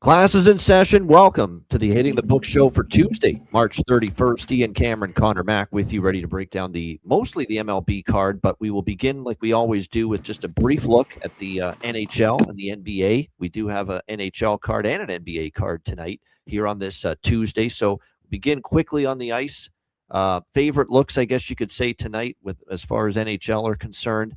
Class is in session. Welcome to the Hitting the Book show for Tuesday, March 31st. Ian Cameron, Connor Mack with you, ready to break down mostly the MLB card, but we will begin like we always do with just a brief look at the NHL and the NBA. We do have an NHL card and an NBA card tonight here on this Tuesday, so begin quickly on the ice. Favorite looks, I guess you could say, tonight with as far as NHL are concerned.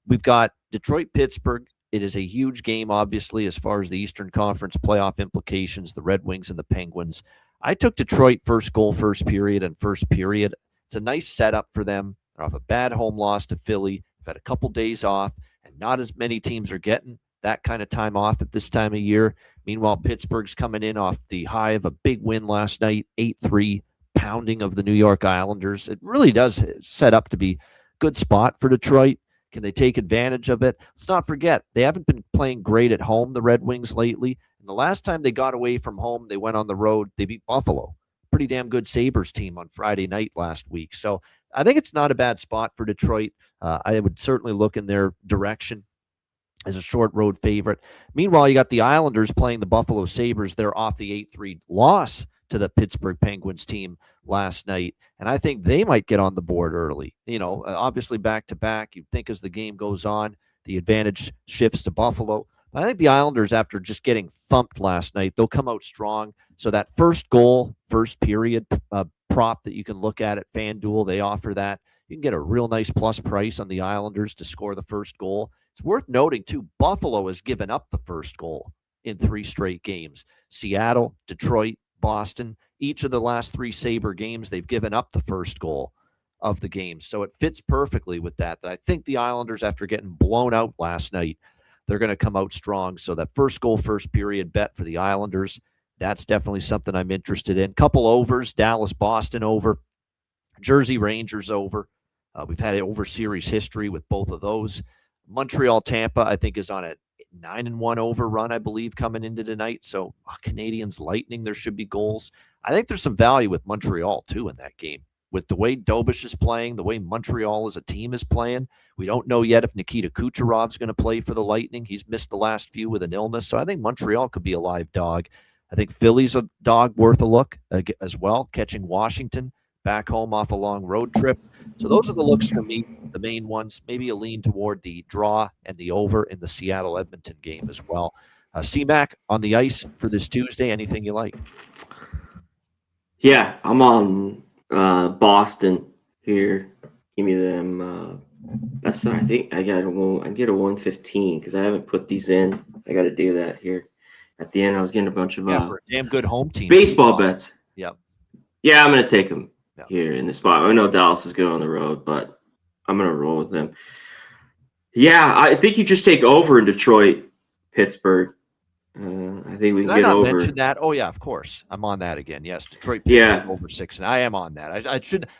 We've got Detroit-Pittsburgh. It is a huge game, obviously, as far as the Eastern Conference playoff implications, the Red Wings and the Penguins. I took Detroit first goal, first period, and first period. It's a nice setup for them. They're off a bad home loss to Philly. They've had a couple days off, and not as many teams are getting that kind of time off at this time of year. Meanwhile, Pittsburgh's coming in off the high of a big win last night, 8-3 pounding of the New York Islanders. It really does set up to be a good spot for Detroit. Can they take advantage of it? Let's not forget, they haven't been playing great at home, the Red Wings, lately. And the last time they got away from home, they went on the road. They beat Buffalo. Pretty damn good Sabres team on Friday night last week. So I think it's not a bad spot for Detroit. I would certainly look in their direction as a short road favorite. Meanwhile, you got the Islanders playing the Buffalo Sabres. They're off the 8-3 loss to the Pittsburgh Penguins team last night. And I think they might get on the board early. Obviously back-to-back. You'd think as the game goes on, the advantage shifts to Buffalo. I think the Islanders, after just getting thumped last night, they'll come out strong. So that first goal, first period prop that you can look at FanDuel, they offer that. You can get a real nice plus price on the Islanders to score the first goal. It's worth noting, too, Buffalo has given up the first goal in 3 straight games. Seattle, Detroit, Boston, each of the last 3 Sabre games, they've given up the first goal of the game. So it fits perfectly with that. I think the Islanders, after getting blown out last night, they're going to come out strong. So that first goal, first period bet for the Islanders, that's definitely something I'm interested in. Couple overs, Dallas, Boston over, Jersey Rangers over. We've had an over series history with both of those. Montreal, Tampa, I think, is on a 9-1 over run, I believe, coming into tonight. So Canadians, Lightning, there should be goals. I think there's some value with Montreal, too, in that game. With the way Dobish is playing, the way Montreal as a team is playing, we don't know yet if Nikita Kucherov's going to play for the Lightning. He's missed the last few with an illness, so I think Montreal could be a live dog. I think Philly's a dog worth a look as well, catching Washington back home off a long road trip. So those are the looks for me, the main ones. Maybe a lean toward the draw and the over in the Seattle-Edmonton game as well. C-Mac, on the ice for this Tuesday, anything you like? Yeah, I'm on Boston here. Give me them. That's I think I get a 115 because I haven't put these in. I got to do that here at the end. I was getting a bunch of for a damn good home team. Baseball bets. Yep. Yeah, I'm gonna take them here in the spot. I know Dallas is good on the road, but I'm gonna roll with them. Yeah, I think you just take over in Detroit, Pittsburgh. I think we can get over. Mention that? Oh yeah, of course. I'm on that again. Yes, Detroit Pittsburgh over 6, and I am on that.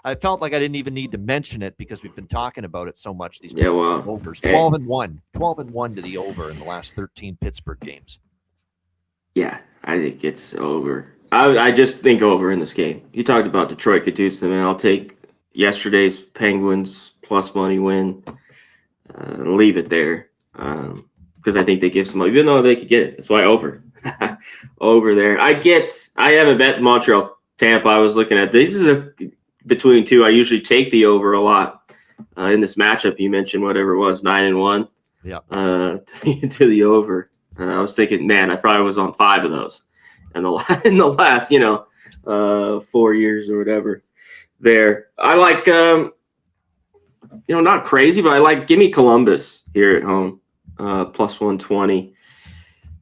I felt like I didn't even need to mention it because we've been talking about it so much. These overs, 12-1 to the over in the last 13 Pittsburgh games. Yeah, I think it's over. I just think over in this game. You talked about Detroit could do something. I'll take yesterday's Penguins plus money win. Leave it there because I think they give some, even though they could get it. That's why over. Over there. I haven't bet Montreal, Tampa. I was looking at this. Is between two. I usually take the over a lot in this matchup. You mentioned whatever it was, 9-1. Yeah. To the over. I was thinking, man, I probably was on 5 of those. In the last, 4 years or whatever. There, I like, not crazy, but I like. Give me Columbus here at home, plus 120.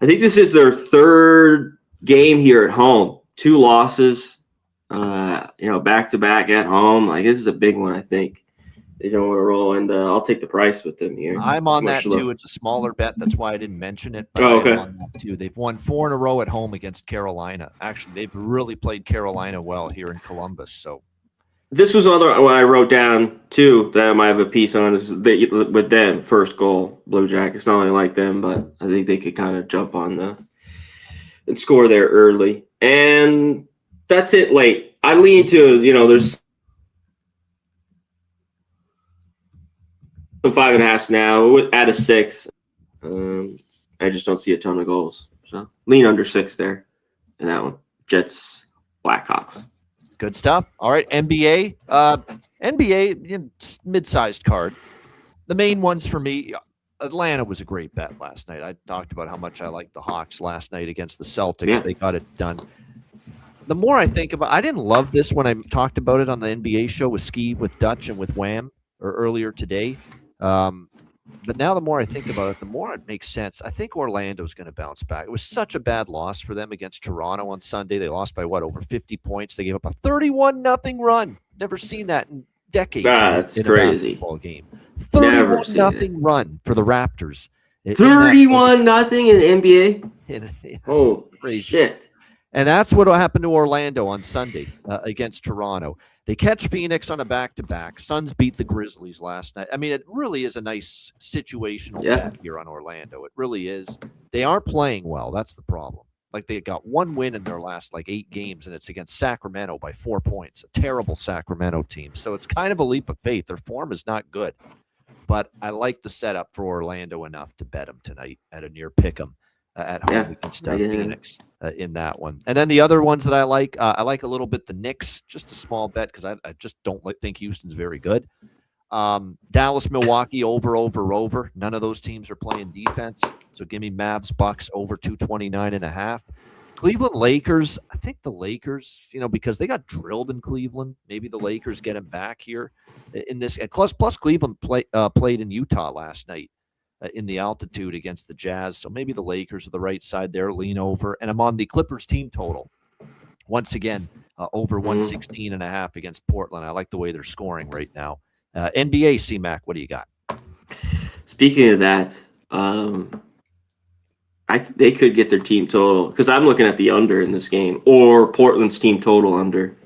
I think this is their 3rd game here at home. 2 losses, back to back at home. Like this is a big one. I think they don't want to roll, and I'll take the price with them here. I'm on that too. It's a smaller bet. That's why I didn't mention it. But okay. I'm on that too. They've won 4 in a row at home against Carolina. Actually, they've really played Carolina well here in Columbus. So this was what I wrote down too that I might have a piece on is with them first goal Blue Jackets. Not only like them, but I think they could kind of jump on and score there early. And that's it late. I lean to there's. 5.5 now at a 6. I just don't see a ton of goals. So lean under 6 there in that one. Jets, Blackhawks. Good stuff. All right, NBA. NBA, mid-sized card. The main ones for me, Atlanta was a great bet last night. I talked about how much I liked the Hawks last night against the Celtics. Yeah. They got it done. The more I think about, I didn't love this when I talked about it on the NBA show with Ski, with Dutch, and with Wham earlier today. But now the more I think about it, the more it makes sense. I think Orlando's going to bounce back. It was such a bad loss for them against Toronto on Sunday. They lost by, over 50 points. They gave up a 31-0 run. Never seen that in decades That's in crazy. A basketball game. 31-0 run for the Raptors. 31-0 in the NBA? Oh, crazy. Shit. And that's what happened to Orlando on Sunday against Toronto. They catch Phoenix on a back-to-back. Suns beat the Grizzlies last night. I mean, it really is a nice situational bet here on Orlando. It really is. They aren't playing well. That's the problem. Like, they got one win in their last, 8 games, and it's against Sacramento by 4 points. A terrible Sacramento team. So it's kind of a leap of faith. Their form is not good. But I like the setup for Orlando enough to bet them tonight at a near pick 'em. At home against Phoenix in that one. And then the other ones that I like a little bit the Knicks, just a small bet because I just don't think Houston's very good. Dallas, Milwaukee, over. None of those teams are playing defense. So give me Mavs, Bucks, over 229.5. Cleveland, Lakers. I think the Lakers, because they got drilled in Cleveland. Maybe the Lakers get them back here in this. And plus Cleveland played in Utah last night. In the altitude against the Jazz. So maybe the Lakers are the right side there, lean over. And I'm on the Clippers team total. Once again, over 116.5 against Portland. I like the way they're scoring right now. NBA, C-Mac, what do you got? Speaking of that, they could get their team total, because I'm looking at the under in this game, or Portland's team total under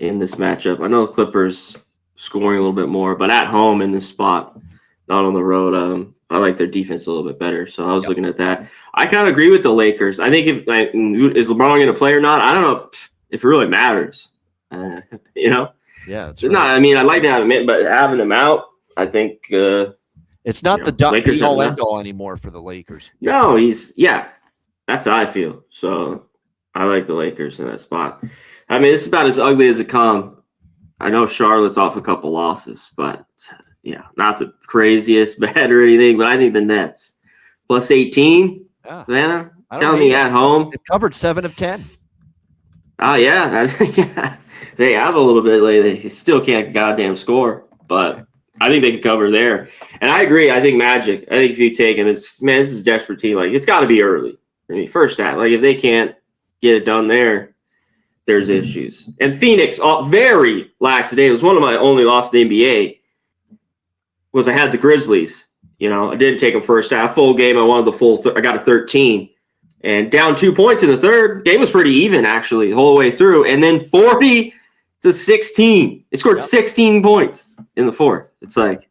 in this matchup. I know the Clippers scoring a little bit more, but at home in this spot, not on the road. I like their defense a little bit better. So I was looking at that. I kind of agree with the Lakers. I think is LeBron going to play or not? I don't know if it really matters. Yeah. It's not. I mean, I'd like to have him, but having him out, I think it's not the be-all end-all anymore for the Lakers. No, that's how I feel. So I like the Lakers in that spot. I mean, it's about as ugly as it comes. I know Charlotte's off a couple losses, but not the craziest bet or anything, but I think the Nets plus 18. Yeah. Savannah, tell me at home. They've covered 7 of 10. Oh, yeah. They have a little bit lately. They still can't goddamn score, but I think they can cover there. And I agree. I think Magic. I think if you take them, this is a desperate team. It's got to be early. I mean, first half. If they can't get it done there, there's issues. And Phoenix, very lax today. It was one of my only losses in the NBA. Was I had the Grizzlies. I didn't take them first half. Full game, I wanted the full. I got a 13. And down 2 points in the third. Game was pretty even, actually, the whole way through. And then 40-16. It scored 16 points in the fourth. It's like,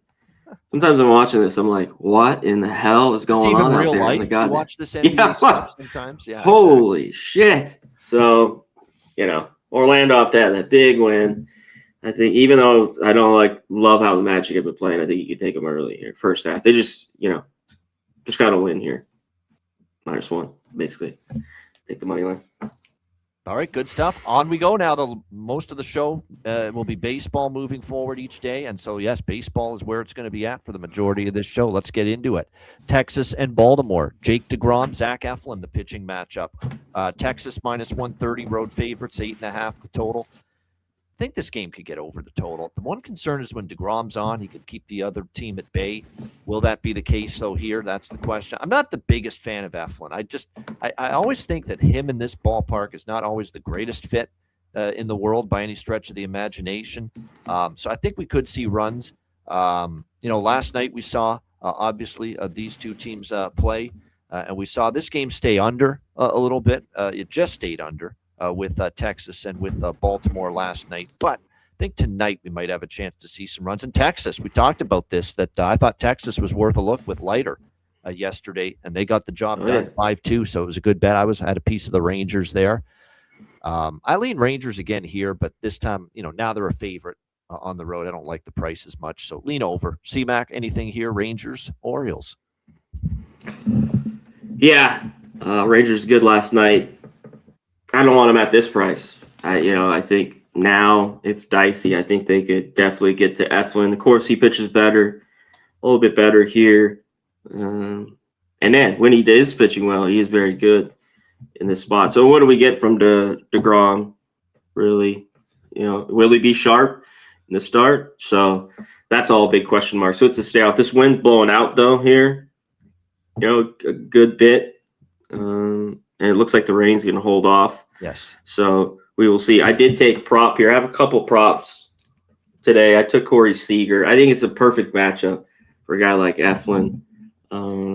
sometimes I'm watching this, I'm like, what in the hell is going on out there? Life, you watch this NBA stuff sometimes? Yeah. Holy shit. So, Orlando off that big win. I think even though I don't love how the Magic have been playing, I think you could take them early here. First half. They just got to win here. -1, basically. Take the money line. All right, good stuff. On we go now. Most of the show will be baseball moving forward each day. And so, yes, baseball is where it's going to be at for the majority of this show. Let's get into it. Texas and Baltimore. Jake DeGrom, Zach Eflin, the pitching matchup. Texas -130, road favorites, 8.5 the total. I think this game could get over the total. The one concern is when DeGrom's on, he could keep the other team at bay. Will that be the case, though, here? That's the question. I'm not the biggest fan of Eflin. I always think that him in this ballpark is not always the greatest fit in the world by any stretch of the imagination. So I think we could see runs. Last night we saw, obviously, these two teams play, and we saw this game stay under a little bit. It just stayed under. With Texas and with Baltimore last night. But I think tonight we might have a chance to see some runs. In Texas, we talked about this, that I thought Texas was worth a look with Leiter yesterday, and they got the job done 5-2, so it was a good bet. I had a piece of the Rangers there. I lean Rangers again here, but this time, now they're a favorite on the road. I don't like the price as much, so lean over. C-Mac, anything here, Rangers, Orioles? Yeah. Rangers good last night. I don't want them at this price. I think now it's dicey. I think they could definitely get to Eflin. Of course, he pitches better, a little bit better here. And then when he is pitching well, he is very good in this spot. So what do we get from DeGrom? Really, will he be sharp in the start? So that's all a big question mark. So it's a stay off. This wind's blowing out though here, a good bit. And it looks like the rain's going to hold off. Yes. So we will see. I did take prop here. I have a couple props today. I took Corey Seager. I think it's a perfect matchup for a guy like Eflin.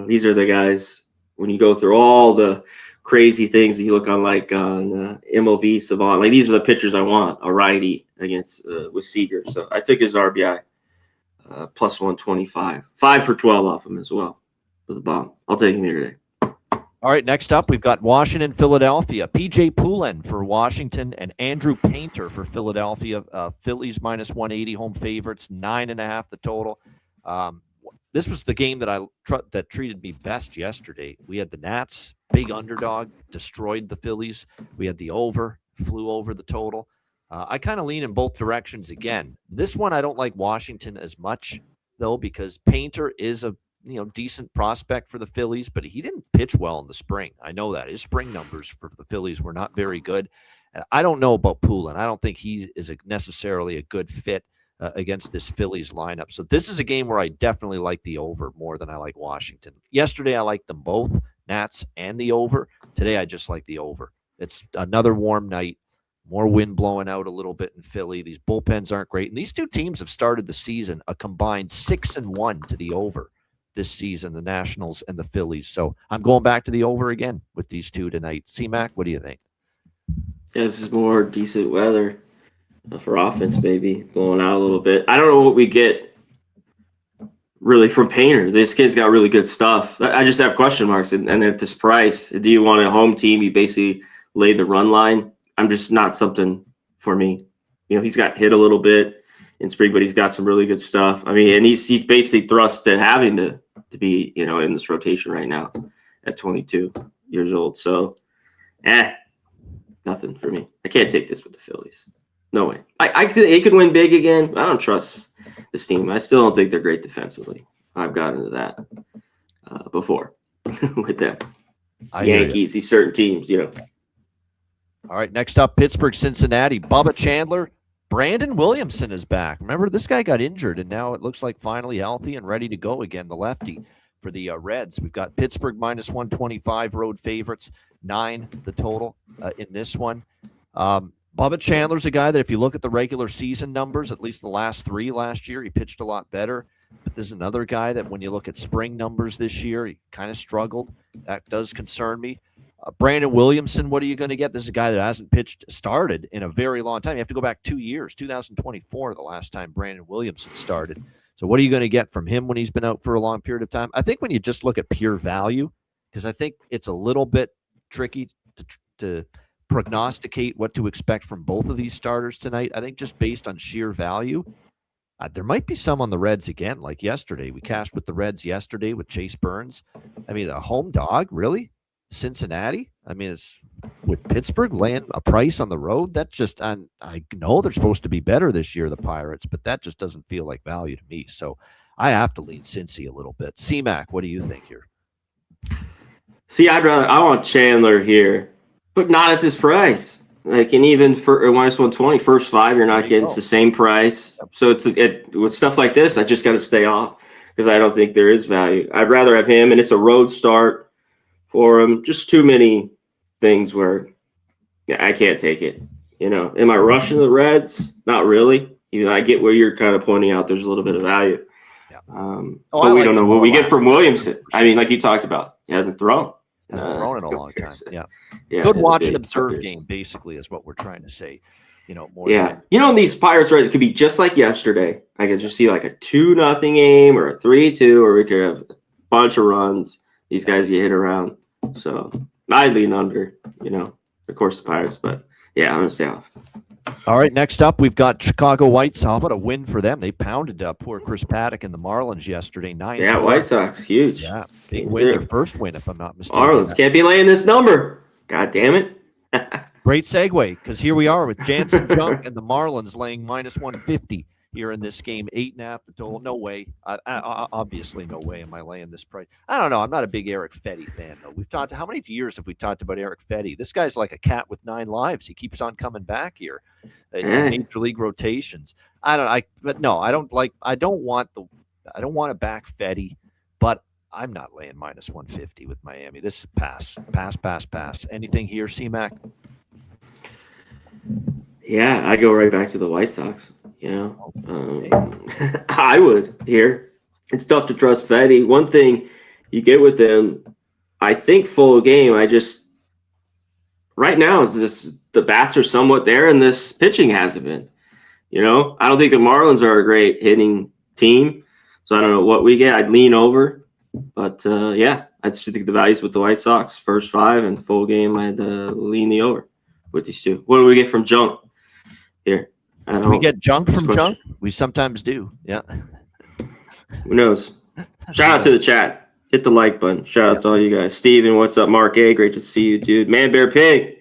These are the guys, when you go through all the crazy things that you look on, like on MLB Savant, like these are the pitchers I want, a righty against with Seager. So I took his RBI plus 125. 5 for 12 off him as well for the bomb. I'll take him here today. All right, next up, we've got Washington, Philadelphia. P.J. Poulin for Washington and Andrew Painter for Philadelphia. Phillies minus 180, home favorites, 9.5 the total. This was the game that treated me best yesterday. We had the Nats, big underdog, destroyed the Phillies. We had the over, flew over the total. I kind of lean in both directions again. This one, I don't like Washington as much, though, because Painter is a decent prospect for the Phillies, but he didn't pitch well in the spring. I know that. His spring numbers for the Phillies were not very good. And I don't know about Poulin. I don't think he is necessarily a good fit against this Phillies lineup. So this is a game where I definitely like the over more than I like Washington. Yesterday, I liked them both, Nats and the over. Today, I just like the over. It's another warm night, more wind blowing out a little bit in Philly. These bullpens aren't great. And these two teams have started the season a combined 6-1 to the over this season, the Nationals and the Phillies. So I'm going back to the over again with these two tonight. C-Mac, what do you think? Yeah, this is more decent weather for offense, maybe blowing out a little bit. I don't know what we get really from Painter. This kid's got really good stuff. I just have question marks. And at this price, do you want a home team? You basically lay the run line. I'm just not something for me. He's got hit a little bit in spring, but he's got some really good stuff. I mean, and he's basically thrust to having to be, in this rotation right now at 22 years old. So, nothing for me. I can't take this with the Phillies. No way. They could win big again. I don't trust this team. I still don't think they're great defensively. I've gotten into that before with them. Yankees, these certain teams, All right, next up, Pittsburgh, Cincinnati. Bubba Chandler. Brandon Williamson is back. Remember, this guy got injured, and now it looks like finally healthy and ready to go again, the lefty for the Reds. We've got Pittsburgh minus 125, road favorites, 9 the total in this one. Bubba Chandler's a guy that if you look at the regular season numbers, at least the last 3 last year, he pitched a lot better. But there's another guy that when you look at spring numbers this year, he kind of struggled. That does concern me. Brandon Williamson, what are you going to get? This is a guy that hasn't started in a very long time. You have to go back 2 years, 2024, the last time Brandon Williamson started. So what are you going to get from him when he's been out for a long period of time? I think when you just look at pure value, because I think it's a little bit tricky to prognosticate what to expect from both of these starters tonight. I think just based on sheer value, there might be some on the Reds again, like yesterday. We cashed with the Reds yesterday with Chase Burns. I mean, a home dog, really? Cincinnati? I mean, it's with Pittsburgh laying a price on the road. That just, I know they're supposed to be better this year, the Pirates, but that just doesn't feel like value to me. So I have to lean Cincy a little bit. C-Mac, what do you think here? See, I want Chandler here, but not at this price. Like, and even for minus 120, first 5, you're not getting the same price. So with stuff like this, I just got to stay off because I don't think there is value. I'd rather have him, and it's a road start for him. Just too many things where I can't take it. Am I rushing the Reds? Not really. I get where you're kind of pointing out there's a little bit of value. Yeah. But we don't know what we get from Williamson. I mean, like you talked about, he hasn't thrown. Hasn't thrown in a long time. Yeah. Good watch and observe game, basically, is what we're trying to say. More. Yeah. In these Pirates, right, it could be just like yesterday. I could just see like a 2-0 game or a 3-2, or we could have a bunch of runs. These guys get hit around. So I lean under, of course, the Pirates. But, yeah, I'm going to stay off. All right, next up, we've got Chicago White Sox. What a win for them. They pounded poor Chris Paddock and the Marlins yesterday. 9-4. Yeah, White Sox, huge. Yeah, big Came win. Their through. first win, if I'm not mistaken. Marlins can't be laying this number. God damn it. Great segue, because here we are with Jansen Junk and the Marlins laying -150 here in this game. 8.5 the total. No way. Obviously, no way am I laying this price. I don't know. I'm not a big Eric Fetty fan, though. We've talked. How many years have we talked about Eric Fetty? This guy's like a cat with 9 lives. He keeps on coming back here in major league rotations. But no, I don't like. I don't want to back Fetty, but I'm not laying -150 with Miami. This is pass. Anything here, C-Mac? Yeah, I go right back to the White Sox. I would here. It's tough to trust Fetty. One thing you get with him, I think full game. Right now is this the bats are somewhat there, and this pitching hasn't been. I don't think the Marlins are a great hitting team, so I don't know what we get. I'd lean over, but I just think the values with the White Sox first 5 and full game. I'd lean the over with these two. What do we get from Junk here? Do we get junk from Junk? We sometimes do. Yeah. Who knows? Shout out to the chat. Hit the like button. Shout out to all you guys. Steven, what's up? Mark A, great to see you, dude. Man Bear Pig,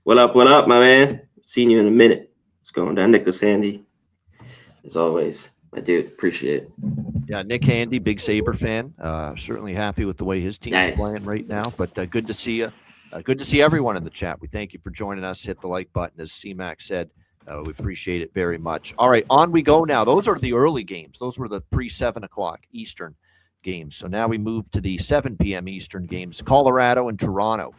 what up, my man? Seen you in a minute. What's going down? Nicholas Handy, as always, my dude. Appreciate it. Yeah, Nick Handy, big Sabre fan. Certainly happy with the way his team's playing right now. But good to see you. Good to see everyone in the chat. We thank you for joining us. Hit the like button, as C-Mac said. We appreciate it very much. All right, on we go now. Those are the early games. Those were the pre-7 o'clock Eastern games. So now we move to the 7 p.m. Eastern games, Colorado and Toronto.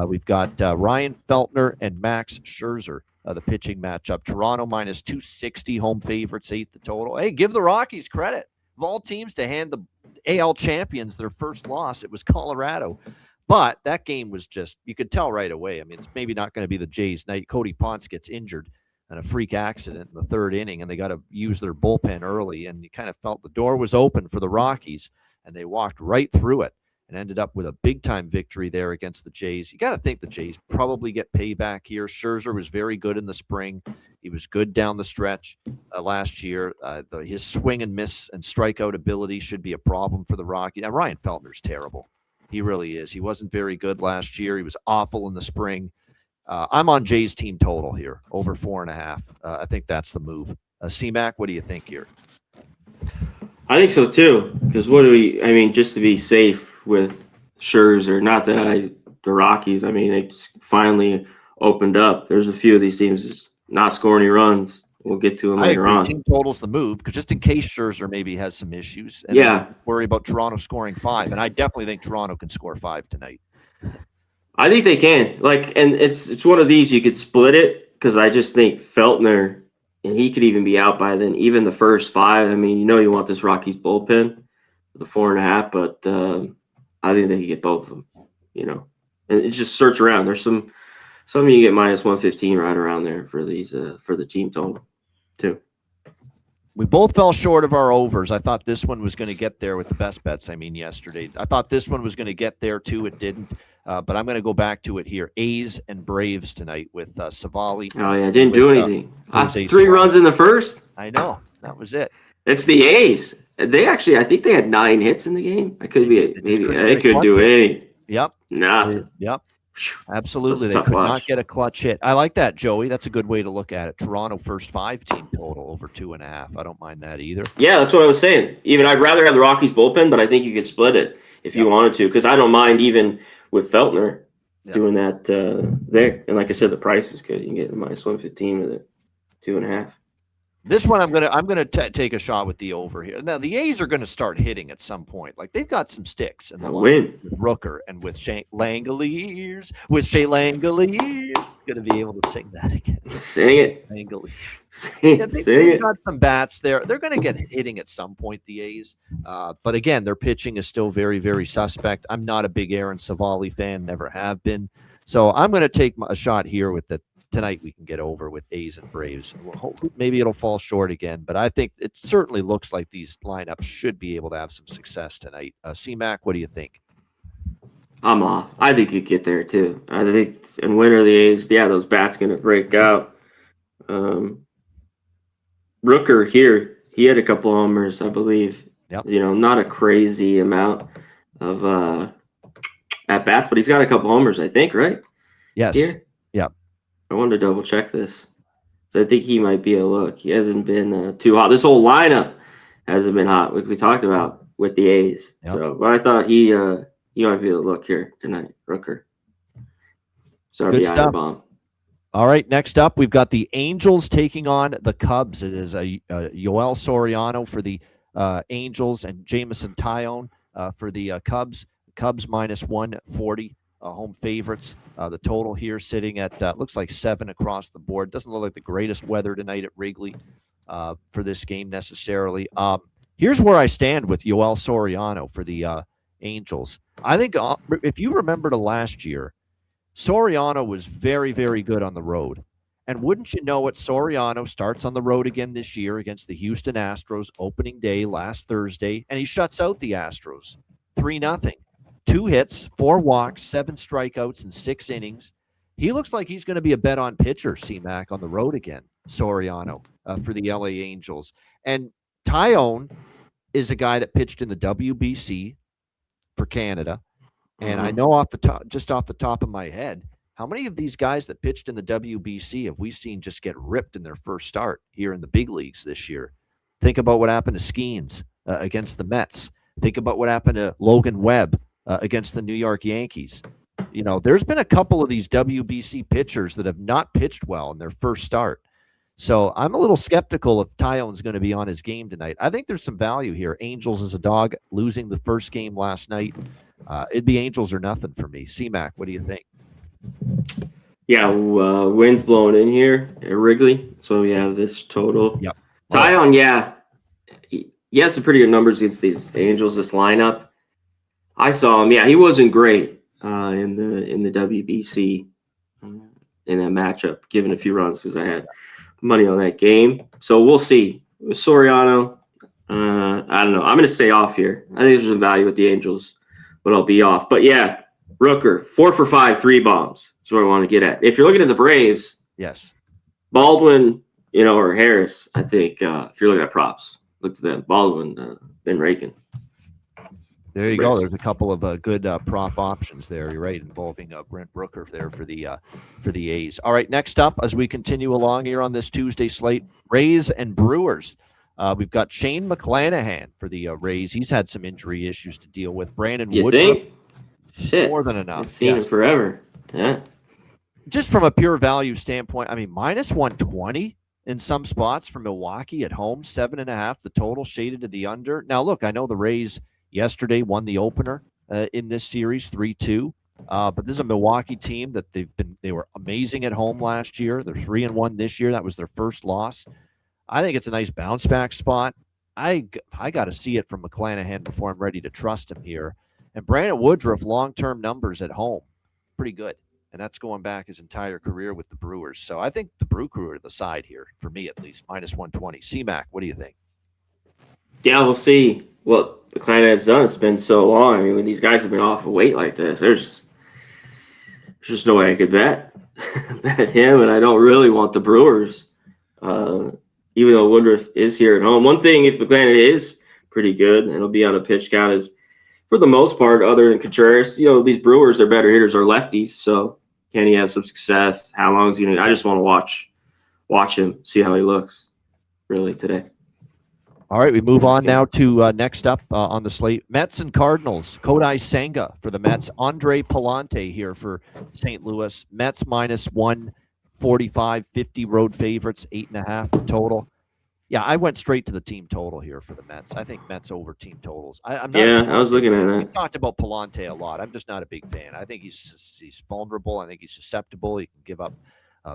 We've got Ryan Feltner and Max Scherzer, the pitching matchup. Toronto -260, home favorites, 8 the total. Hey, give the Rockies credit. Of all teams to hand the AL champions their first loss, it was Colorado. But that game was just, you could tell right away. I mean, it's maybe not going to be the Jays' night. Cody Ponce gets injured in a freak accident in the 3rd inning, and they got to use their bullpen early, and you kind of felt the door was open for the Rockies, and they walked right through it and ended up with a big-time victory there against the Jays. You got to think the Jays probably get payback here. Scherzer was very good in the spring. He was good down the stretch last year. His swing and miss and strikeout ability should be a problem for the Rockies. Now, Ryan Feltner's terrible. He really is. He wasn't very good last year. He was awful in the spring. I'm on Jay's team total here, over 4.5. I think that's the move. C-Mac, what do you think here? I think so too. Because just to be safe with Scherzer, not that the Rockies, they just finally opened up. There's a few of these teams just not scoring any runs. We'll get to them later on. Team total's the move, because just in case Scherzer maybe has some issues, and worry about Toronto scoring 5. And I definitely think Toronto can score 5 tonight. I think they can. And it's one of these you could split it, because I just think Feltner, and he could even be out by then. Even the first 5. You want this Rockies bullpen with the 4.5, but I think they can get both of them. And it's just search around. There's some you get -115 right around there for these for the team total too. We both fell short of our overs. I thought this one was going to get there with the best bets. Yesterday. I thought this one was going to get there too. It didn't. But I'm going to go back to it here. A's and Braves tonight with Savali. Oh, yeah. Didn't do anything. 3 runs in the first. I know. That was it. It's the A's. They actually, I think they had 9 hits in the game. I could be maybe they couldn't do anything. Yep. Nothing. Yep. Absolutely. They could not get a clutch hit. I like that, Joey. That's a good way to look at it. Toronto first 5 team total over 2.5. I don't mind that either. Yeah, that's what I was saying. Even I'd rather have the Rockies bullpen, but I think you could split it if you wanted to, because I don't mind even with Feltner doing that there. And like I said, the price is good. You can get -115 with it, 2.5. This one, I'm gonna take a shot with the over here. Now the A's are gonna start hitting at some point. Like they've got some sticks in the line with Rooker and with Shea Langoliers. Gonna be able to sing that again. Sing it. Langoliers. They've got some bats there. They're gonna get hitting at some point. The A's, but again, their pitching is still very, very suspect. I'm not a big Aaron Savali fan. Never have been. So I'm gonna take a shot here with the. Tonight we can get over with A's and Braves. Maybe it'll fall short again, but I think it certainly looks like these lineups should be able to have some success tonight. C-Mac, what do you think? I'm off. I think you get there too. I think in winter the A's, those bats going to break out. Rooker here, he had a couple homers, I believe. Yep. Not a crazy amount of at bats, but he's got a couple homers, I think, right? Yes. Here? Yep. I wanted to double check this. So I think he might be a look. He hasn't been too hot. This whole lineup hasn't been hot, like we talked about with the A's. Yep. So, but I thought he might be a look here tonight, Rooker. Sorry, Good stuff. bomb. All right, next up, we've got the Angels taking on the Cubs. It is Yoel Soriano for the Angels and Jameson Taillon for the Cubs. Cubs minus 140, home favorites. The total here sitting at, looks like 7 across the board. Doesn't look like the greatest weather tonight at Wrigley for this game necessarily. Here's where I stand with Yoel Soriano for the Angels. I think if you remember to last year, Soriano was very, very good on the road. And wouldn't you know it, Soriano starts on the road again this year against the Houston Astros opening day last Thursday, and he shuts out the Astros 3-0. 2 hits, 4 walks, 7 strikeouts in 6 innings. He looks like he's going to be a bet-on pitcher, C-Mac, on the road again, Soriano, for the LA Angels. And Taillon is a guy that pitched in the WBC for Canada. And I know just off the top of my head, how many of these guys that pitched in the WBC have we seen just get ripped in their first start here in the big leagues this year? Think about what happened to Skeens against the Mets. Think about what happened to Logan Webb against the New York Yankees. There's been a couple of these WBC pitchers that have not pitched well in their first start. So I'm a little skeptical if Taillon's going to be on his game tonight. I think there's some value here. Angels as a dog, losing the first game last night. It'd be Angels or nothing for me. C-Mac, what do you think? Yeah, wind's blowing in here at Wrigley, so we have this total. Yep. Taillon, yeah, he has some pretty good numbers against these Angels. This lineup, I saw him. Yeah, he wasn't great in the WBC in that matchup, giving a few runs because I had money on that game. So we'll see. With Soriano, I don't know. I'm going to stay off here. I think there's some value with the Angels, but I'll be off. But yeah, Rooker, 4 for 5, 3 bombs. That's what I want to get at. If you're looking at the Braves, yes, Baldwin, or Harris, I think if you're looking at props, look to them. Baldwin, then Rakin. There you go. There's a couple of good prop options there. You're right, involving Brent Rooker there for the A's. All right, next up, as we continue along here on this Tuesday slate, Rays and Brewers. We've got Shane McClanahan for the Rays. He's had some injury issues to deal with. Brandon Woodruff, think? Shit, more than enough. I've seen him forever. Yeah. Just from a pure value standpoint, I mean, minus 120 in some spots for Milwaukee at home, 7.5. The total shaded to the under. Now, look, I know the Rays yesterday won the opener in this series 3-2. But this is a Milwaukee team that they were amazing at home last year. They're 3-1 this year. That was their first loss. I think it's a nice bounce back spot. I got to see it from McClanahan before I'm ready to trust him here. And Brandon Woodruff, long-term numbers at home, pretty good. And that's going back his entire career with the Brewers. So I think the Brew Crew are the side here, for me at least, minus 120. C-Mac, what do you think? Yeah, we'll see what McClanahan's done. It's been so long. I mean, when these guys have been off of weight like this, there's just no way I could bet him. And I don't really want the Brewers, even though Woodruff is here at home. One thing, if McClanahan is pretty good and it'll be on a pitch count, is for the most part, other than Contreras, these Brewers, their better hitters are lefties. So can he have some success? How long is he going to? I just want to watch him, see how he looks really today. All right, we move on now to next up on the slate, Mets and Cardinals. Kodai Senga for the Mets. Andre Palante here for St. Louis. Mets minus 145, 50 road favorites, 8.5 the total. Yeah, I went straight to the team total here for the Mets. I think Mets over team totals. I was looking at that. We talked about Palante a lot. I'm just not a big fan. I think he's vulnerable. I think he's susceptible. He can give up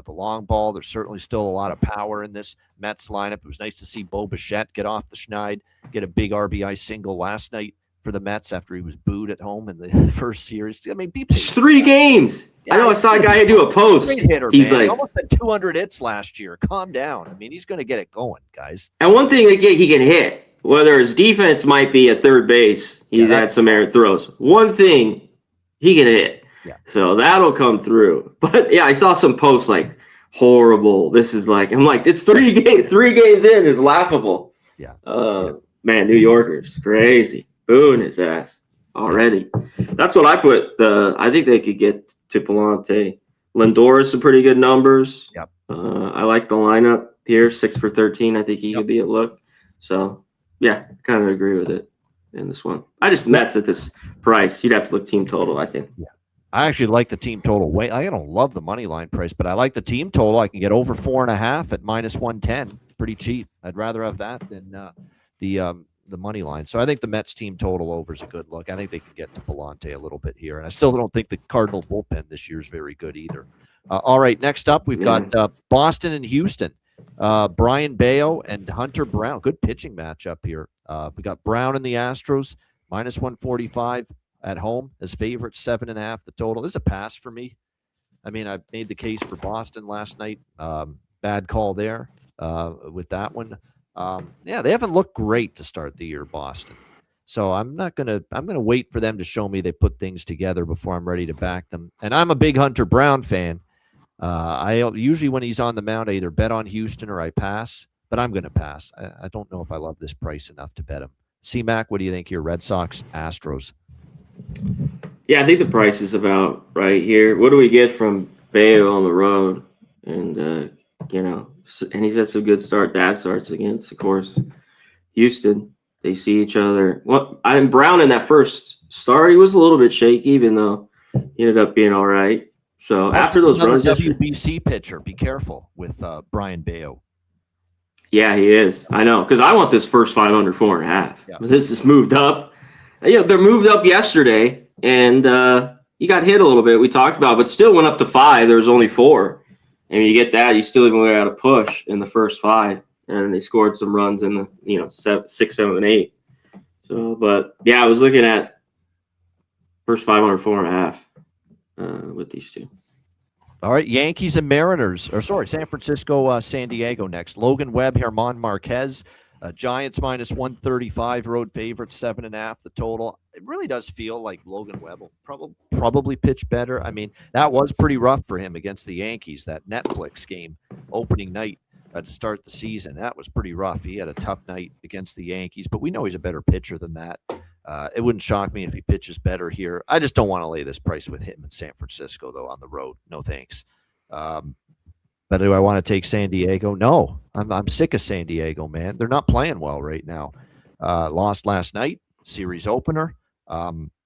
the long ball. There's certainly still a lot of power in this Mets lineup. It was nice to see Bo Bichette get off the schneid, get a big RBI single last night for the Mets after he was booed at home in the first series. I mean, just 3 games. Yeah, I know I saw a guy do a post. Hitter, he's man. like almost had 200 hits last year. Calm down. I mean, he's going to get it going, guys. And one thing he can hit, whether his defense might be at third base, he's had some errant throws. One thing he can hit. Yeah. So that'll come through. But yeah, I saw some posts like, horrible. This is like, I'm like, it's three games in. It's laughable. Yeah. Man, New Yorkers, crazy. Booing his ass already. That's what I put. I think they could get to Palante. Lindor's some pretty good numbers. Yep. I like the lineup here, 6 for 13. I think he could be a look. So, yeah, kind of agree with it in this one. I just Mets at this price. You'd have to look team total, I think. Yeah. I actually like the team total. I don't love the money line price, but I like the team total. I can get over 4.5 at -110. It's pretty cheap. I'd rather have that than the money line. So I think the Mets team total over is a good look. I think they can get to Palante a little bit here, and I still don't think the Cardinal bullpen this year is very good either. All right, next up we've got Boston and Houston. Brian Bayo and Hunter Brown. Good pitching matchup here. We got Brown and the Astros -145. At home as favorites, 7.5 the total. This is a pass for me. I mean, I made the case for Boston last night. Bad call there with that one. Yeah, they haven't looked great to start the year, Boston. So I'm gonna wait for them to show me they put things together before I'm ready to back them. And I'm a big Hunter Brown fan. I usually when he's on the mound, I either bet on Houston or I pass. But I'm gonna pass. I don't know if I love this price enough to bet him. C-Mac, what do you think here? Red Sox, Astros. Yeah, I think the price is about right here. What do we get from Bayo on the road? And, and he's had some good bad starts against, of course, Houston. They see each other. I'm Brown in that first start. He was a little bit shaky, even though he ended up being all right. So after those runs, WBC pitcher, be careful with Brian Bayo. Yeah, he is. I know, because I want this first 5 under 4.5. Yeah. This is moved up. They're moved up yesterday, and he got hit a little bit. We talked about, but still went up to 5. There was only 4, and you get that, you still even got a push in the first 5, and they scored some runs in the 6, 7, and 8. So, but yeah, I was looking at first 5 under 4.5 with these two. All right, Yankees and Mariners, San Francisco, San Diego next. Logan Webb, German Marquez. Giants -135, road favorites, 7.5 the total. It really does feel like Logan Webb will probably pitch better. I mean, that was pretty rough for him against the Yankees, that Netflix game opening night to start the season. That was pretty rough. He had a tough night against the Yankees, but we know he's a better pitcher than that. It wouldn't shock me if he pitches better here. I just don't want to lay this price with him in San Francisco, though, on the road. No thanks. But do I want to take San Diego? No, I'm sick of San Diego, man. They're not playing well right now. Lost last night, series opener.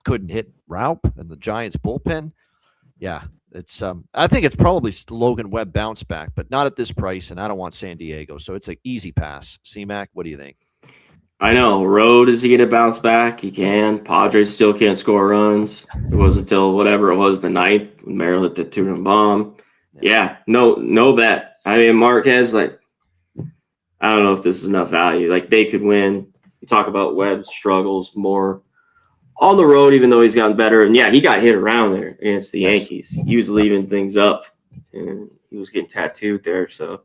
Couldn't hit Raup and the Giants bullpen. Yeah, it's. I think it's probably Logan Webb bounce back, but not at this price, and I don't want San Diego, so it's an easy pass. C-Mac, what do you think? I know. Road, is he going to bounce back? He can. Padres still can't score runs. It was until whatever it was, the 9th, when Merrill hit the 2-run bomb. Yeah, no bet. I mean, Marquez, I don't know if this is enough value. They could win. You talk about Webb's struggles more on the road, even though he's gotten better. And, yeah, he got hit around there against the Yankees. He was leaving things up, and he was getting tattooed there. So,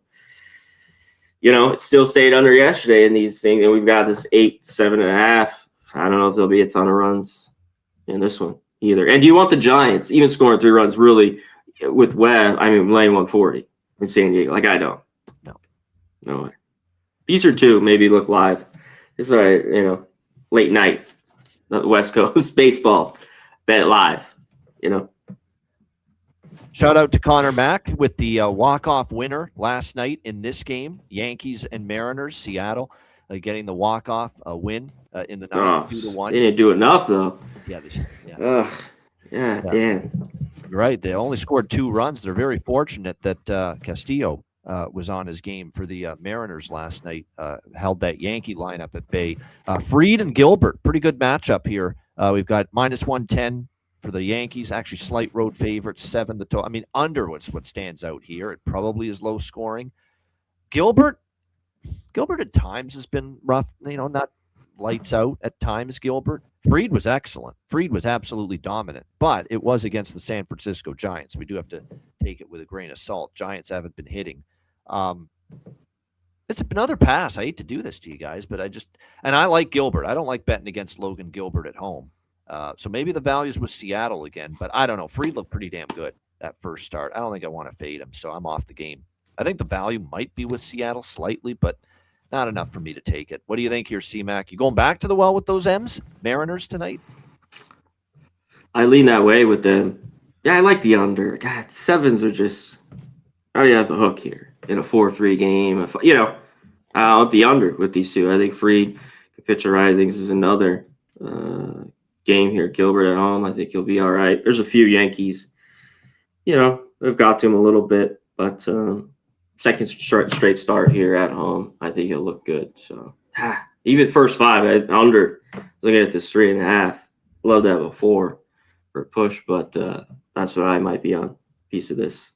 it still stayed under yesterday in these things. And we've got this 8, 7.5. I don't know if there'll be a ton of runs in this one either. And do you want the Giants, even scoring 3 runs, really – with Webb, I mean, laying 140 in San Diego. I don't. No way. These are 2, maybe look live. This is late night, West Coast baseball, bet live, Shout out to Connor Mack with the walk-off winner last night in this game. Yankees and Mariners, Seattle, getting the walk-off win in the 9th, 2-1. They didn't do enough, though. Yeah. Damn. Right. They only scored 2 runs. They're very fortunate that Castillo was on his game for the Mariners last night, held that Yankee lineup at bay. Fried and Gilbert, pretty good matchup here. We've got -110 for the Yankees, actually slight road favorites, 7 the total. I mean, under what's what stands out here. It probably is low scoring. Gilbert at times has been rough, not lights out at times, Gilbert. Fried was excellent. Fried was absolutely dominant, but it was against the San Francisco Giants. We do have to take it with a grain of salt. Giants haven't been hitting. It's another pass. I hate to do this to you guys, but I like Gilbert. I don't like betting against Logan Gilbert at home. So maybe the values with Seattle again, but I don't know. Fried looked pretty damn good. that first start. I don't think I want to fade him, so I'm off the game. I think the value might be with Seattle slightly, but not enough for me to take it. What do you think here, C-Mac? You going back to the well with those M's? Mariners tonight? I lean that way with them. Yeah, I like the under. God, sevens are just. I already have the hook here in a 4-3 game. I want the under with these two. I think Fried can pitch all right. I think this is another game here. Gilbert at home. I think he'll be all right. There's a few Yankees. They've got to him a little bit, but second straight start here at home. I think he'll look good. So even first five under. Looking at this 3.5. Love to have a 4 for a push, but that's what I might be on. Piece of this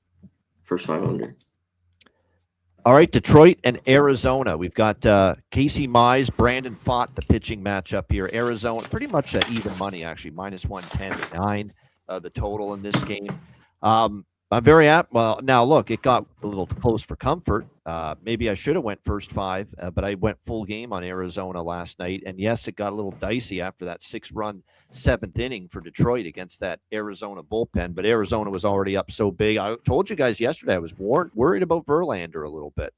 first 5 under. All right, Detroit and Arizona. We've got Casey Mize, Brandon Pfaadt, the pitching matchup here. Arizona, pretty much even money, actually, minus 110 9, the total in this game. I'm very apt. Well, now look, it got a little close for comfort. Maybe I should have went first 5, but I went full game on Arizona last night. And yes, it got a little dicey after that 6-run 7th inning for Detroit against that Arizona bullpen. But Arizona was already up so big. I told you guys yesterday I was worried about Verlander a little bit.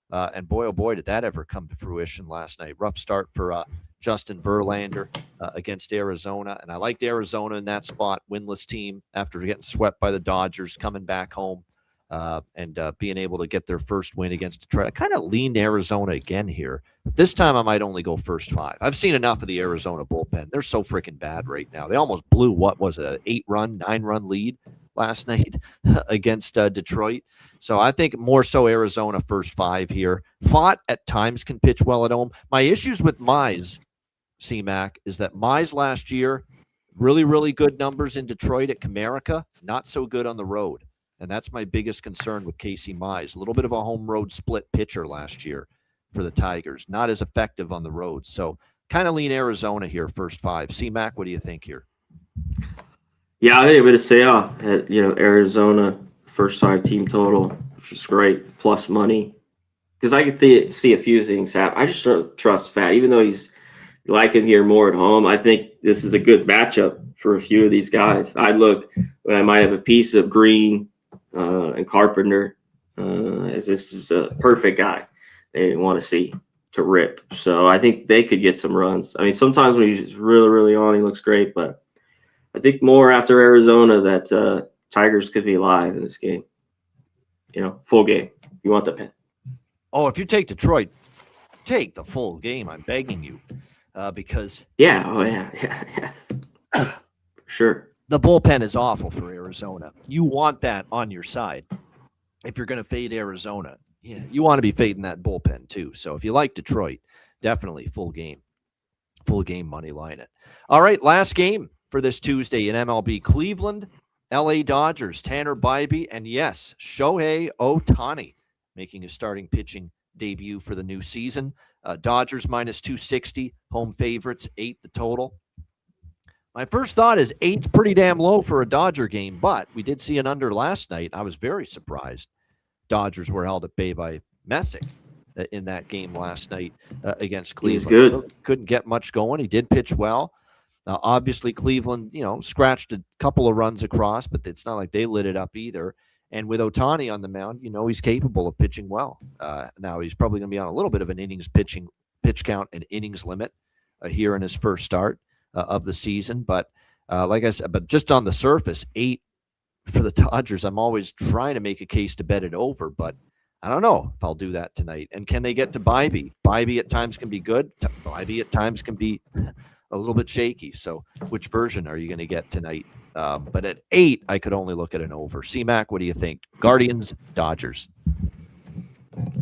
And boy, oh boy, did that ever come to fruition last night. Rough start for Justin Verlander against Arizona. And I liked Arizona in that spot, winless team after getting swept by the Dodgers, coming back home and being able to get their first win against Detroit. I kind of leaned Arizona again here. But this time I might only go first 5. I've seen enough of the Arizona bullpen. They're so freaking bad right now. They almost blew, what was it, an 8-run, 9-run lead last night against Detroit. So I think more so Arizona first 5 here. Pfaadt at times can pitch well at home. My issues with Mize, C-Mac, is that Mize last year, really, really good numbers in Detroit at Comerica, not so good on the road. And that's my biggest concern with Casey Mize. A little bit of a home road split pitcher last year for the Tigers. Not as effective on the road. So kind of lean Arizona here first 5. C-Mac, what do you think here? Yeah, I think I'm going to say off at Arizona first 5 team total, which is great, plus money. Because I could see a few things happen. I just don't trust Fat, even though he's like him here more at home. I think this is a good matchup for a few of these guys. I look when I might have a piece of Green and Carpenter, as this is a perfect guy they want to see to rip. So I think they could get some runs. I mean, sometimes when he's really, really on, he looks great, but I think more after Arizona that Tigers could be live in this game. Full game. You want the pin. Oh, if you take Detroit, take the full game. I'm begging you. Because yes. For sure. The bullpen is awful for Arizona. You want that on your side. If you're going to fade Arizona, you want to be fading that bullpen too. So if you like Detroit, definitely full game money line it. All right, last game for this Tuesday in MLB. Cleveland, LA Dodgers, Tanner Bybee, and yes, Shohei Ohtani making his starting pitching debut for the new season. Dodgers minus 260, home favorites, 8 the total. My first thought is 8's pretty damn low for a Dodger game, but we did see an under last night. I was very surprised. Dodgers were held at bay by Messick in that game last night against Cleveland. He's good. Couldn't get much going. He did pitch well. Obviously, Cleveland, scratched a couple of runs across, but it's not like they lit it up either. And with Ohtani on the mound, he's capable of pitching well. Now, he's probably going to be on a little bit of an pitch count and innings limit here in his first start of the season. But like I said, but just on the surface, 8 for the Dodgers. I'm always trying to make a case to bet it over, but I don't know if I'll do that tonight. And can they get to Bybee? Bybee at times can be good. Bybee at times can be a little bit shaky. So which version are you going to get tonight? But at 8, I could only look at an over. C-Mac, what do you think? Guardians, Dodgers.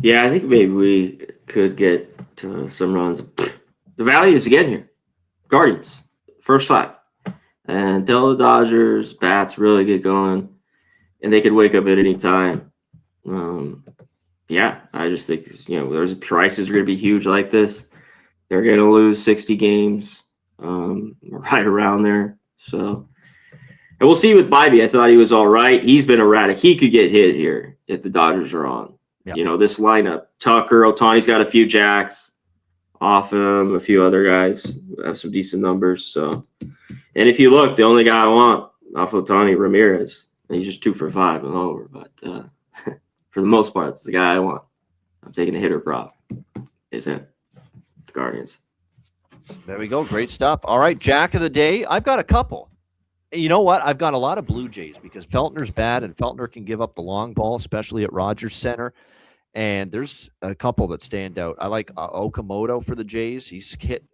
Yeah, I think maybe we could get to some runs. The value is again here. Guardians, first 5. And until the Dodgers bats really get going, and they could wake up at any time. I just think there's prices are going to be huge like this. They're going to lose 60 games, right around there. So, and we'll see with Bybee. I thought he was all right. He's been erratic. He could get hit here if the Dodgers are on. Yep. This lineup: Tucker, Ohtani's got a few jacks off him. A few other guys have some decent numbers. So, and if you look, the only guy I want off Ohtani, Ramirez. He's just 2 for 5 and over. But for the most part, it's the guy I want. I'm taking a hitter prop. Is it the Guardians? There we go. Great stuff. All right, Jack of the day. I've got a couple. You know what? I've got a lot of Blue Jays because Feltner's bad, and Feltner can give up the long ball, especially at Rogers Center. And there's a couple that stand out. I like Okamoto for the Jays. He's hit,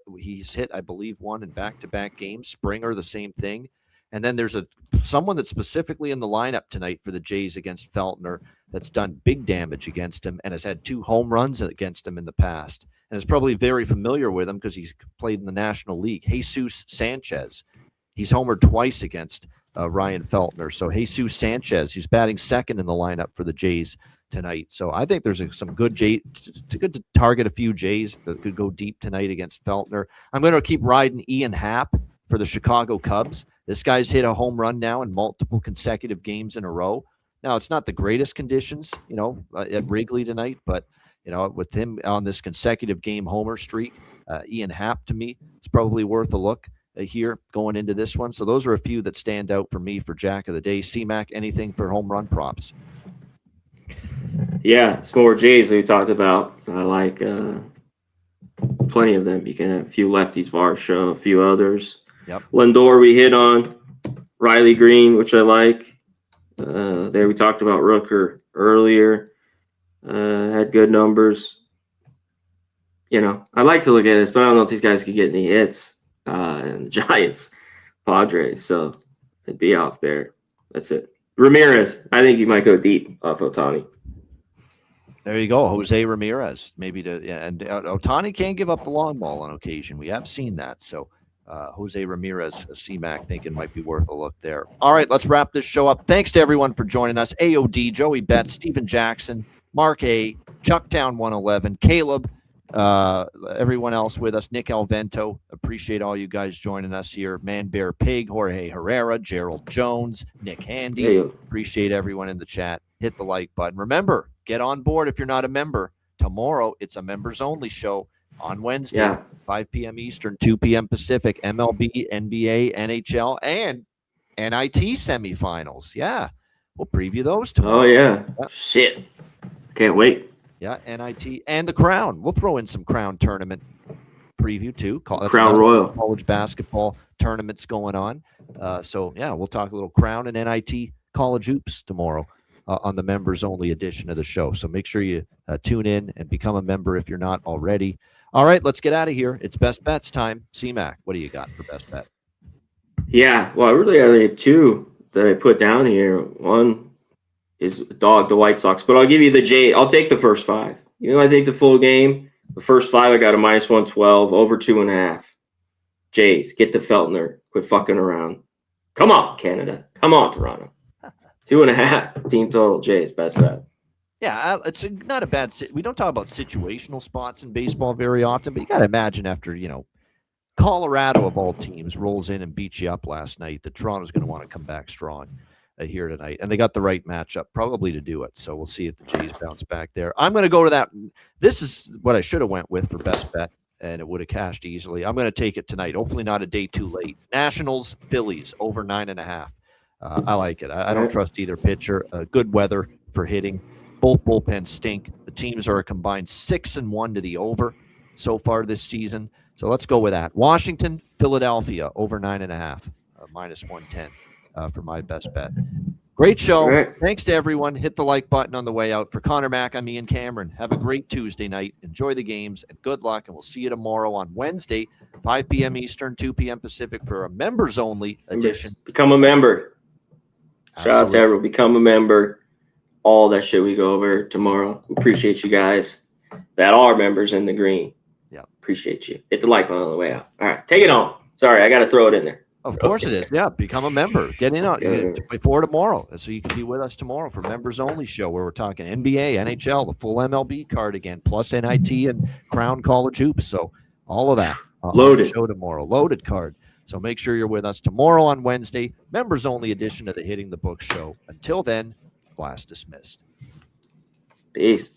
I believe, one in back-to-back games. Springer, the same thing. And then there's someone that's specifically in the lineup tonight for the Jays against Feltner that's done big damage against him and has had 2 home runs against him in the past. And is probably very familiar with him because he's played in the National League. Jesus Sanchez. He's homered twice against Ryan Feltner. So Jesus Sanchez, he's batting second in the lineup for the Jays tonight. So I think there's some good Jays. It's good to target a few Jays that could go deep tonight against Feltner. I'm going to keep riding Ian Happ for the Chicago Cubs. This guy's hit a home run now in multiple consecutive games in a row. Now, it's not the greatest conditions, at Wrigley tonight, but, with him on this consecutive game homer streak, Ian Happ, to me, is probably worth a look here going into this one. So those are a few that stand out for me for Jack of the Day. CMAC, anything for home run props? Yeah, some more Jays that we talked about. I like plenty of them. You can have a few lefties, Varsho, a few others. Yep. Lindor we hit on. Riley Green, which I like. There we talked about Rooker earlier. Had good numbers. I like to look at this, but I don't know if these guys could get any hits. And the Giants, Padres, so it'd be off there. That's it. Ramirez, I think he might go deep off Ohtani. There you go, Jose Ramirez. Maybe and Ohtani can give up the long ball on occasion. We have seen that. So Jose Ramirez, CMAC, thinking might be worth a look there. All right, let's wrap this show up. Thanks to everyone for joining us. AOD, Joey Betts, Steven Jackson, Mark A, Chucktown 111, Caleb, everyone else with us, Nick Alvento. Appreciate all you guys joining us here. Man Bear Pig, Jorge Herrera, Gerald Jones, Nick Handy. Hey. Appreciate everyone in the chat. Hit the like button. Remember, get on board if you're not a member. Tomorrow, it's a members only show on Wednesday, 5 p.m. Eastern, 2 p.m. Pacific, MLB, NBA, NHL, and NIT semifinals. Yeah, we'll preview those tomorrow. Oh, yeah. Shit. Can't wait. Yeah, NIT and the Crown. We'll throw in some Crown tournament preview too. Crown Royal. College basketball tournaments going on. So, yeah, we'll talk a little Crown and NIT college hoops tomorrow on the members-only edition of the show. So make sure you tune in and become a member if you're not already. All right, let's get out of here. It's Best Bets time. CMAC, what do you got for Best Bet? Yeah, well, I really only had 2 that I put down here. One is the White Sox, but I'll give you the J. I'll take the first 5. I take the full game. The first 5, I got a -112, over 2.5. Jays, get the Feltner. Quit fucking around. Come on, Canada. Come on, Toronto. 2.5 team total. Jays, best bet. Yeah, it's not a bad. We don't talk about situational spots in baseball very often, but you got to imagine after Colorado of all teams rolls in and beats you up last night, that Toronto's going to want to come back strong here tonight, and they got the right matchup probably to do it. So we'll see if the Jays bounce back there. I'm going to go to that. This is what I should have went with for best bet, and it would have cashed easily. I'm going to take it tonight. Hopefully not a day too late. Nationals, Phillies over 9.5. I like it. I don't trust either pitcher. Good weather for hitting. Both bullpens stink. The teams are a combined 6-1 to the over so far this season. So let's go with that. Washington, Philadelphia over 9.5, -110 for my best bet. Great show. Right. Thanks to everyone. Hit the like button on the way out. For Connor Mack, I'm Ian Cameron. Have a great Tuesday night. Enjoy the games and good luck. And we'll see you tomorrow on Wednesday, 5 p.m. Eastern, 2 p.m. Pacific for a members-only edition. Become a member. Absolutely. Shout out to everyone. Become a member. All that shit we go over tomorrow. We appreciate you guys that are members in the green. Yeah. Appreciate you. Hit the like button on the way out. All right. Take it home. Sorry, I got to throw it in there. Of course it is. Yeah. Become a member. Get in on before tomorrow. So you can be with us tomorrow for members only show where we're talking NBA, NHL, the full MLB card again, plus NIT and Crown College Hoops. So all of that. Loaded. On the show tomorrow. Loaded card. So make sure you're with us tomorrow on Wednesday. Members only edition of the Hitting the Book show. Until then, class dismissed. Peace.